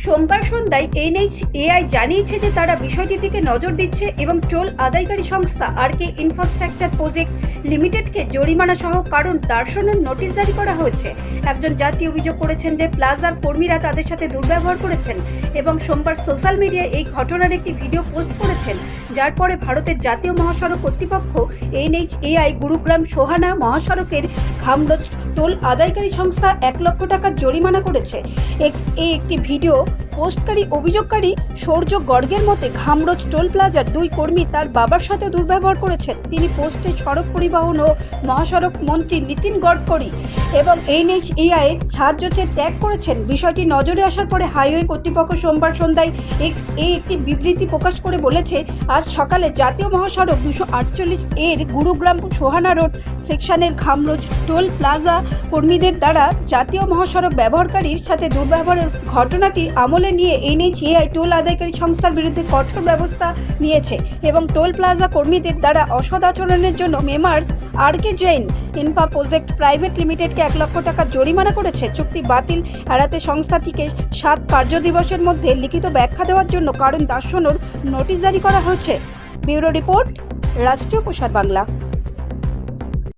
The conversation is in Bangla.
সোমবার সন্ধ্যায় এনএইচএআই জানিয়েছে যে তারা বিষয়টির দিকে নজর দিচ্ছে এবং টোল আদায়কারী সংস্থা আরকে ইনফ্রাস্ট্রাকচার প্রজেক্ট লিমিটেডকে জরিমানা সহ কারণ দর্শানোর নোটিশ জারি করা হয়েছে। একজন যাত্রী অভিযোগ করেছেন যে প্লাজার কর্মীরা তাদের সাথে দুর্ব্যবহার করেছেন এবং সোমবার সোশ্যাল মিডিয়ায় এই ঘটনার একটি ভিডিও পোস্ট করেছেন, যার পরে ভারতের জাতীয় মহাসড়ক কর্তৃপক্ষ এনএইচএআই গুরুগ্রাম সোহানা মহাসড়কের খামরোজ টোল আদায়কারী সংস্থা 1 লক্ষ টাকার জরিমানা করেছে। একটি ভিডিও পোস্টকারী অভিযোগকারী সৌর্য গর্গের মতে খামরোজ টোল প্লাজার 2 কর্মী তার বাবার সাথে দুর্ব্যবহার করেছেন। তিনি পোস্টে সড়ক পরিবহন ও মহাসড়ক মন্ত্রী নীতিন গডকরি এবং এনএইচএআই এর সাহায্য চেয়ে ত্যাগ করেছেন। বিষয়টি নজরে আসার পরে হাইওয়ে কর্তৃপক্ষ সোমবার সন্ধ্যায় একটি বিবৃতি প্রকাশ করে বলেছে, আজ সকালে জাতীয় মহাসড়ক 248 এর গুরুগ্রাম সোহানা রোড সেকশনের খামরোজ টোল প্লাজা কর্মীদের দ্বারা জাতীয় মহাসড়ক ব্যবহারকারীর সাথে দুর্ব্যবহারের ঘটনাটি আমলে নিয়ে এনএইচএআই টোল আদায়কারী সংস্থার বিরুদ্ধে কঠোর ব্যবস্থা নিয়েছে এবং টোল প্লাজা কর্মীদের দ্বারা অসৎ আচরণের জন্য মেমার্স আরকে জৈন ইনফ্রা প্রজেক্ট প্রাইভেট লিমিটেডকে 1 লক্ষ টাকা জরিমানা করেছে। চুক্তি বাতিল এড়াতে সংস্থাটিকে 7 কার্যদিবসের মধ্যে লিখিত ব্যাখ্যা দেওয়ার জন্য কারণ দর্শানোর নোটিশ জারি করা হয়েছে। ব্যুরো রিপোর্ট, রাষ্ট্রীয় প্রসার বাংলা।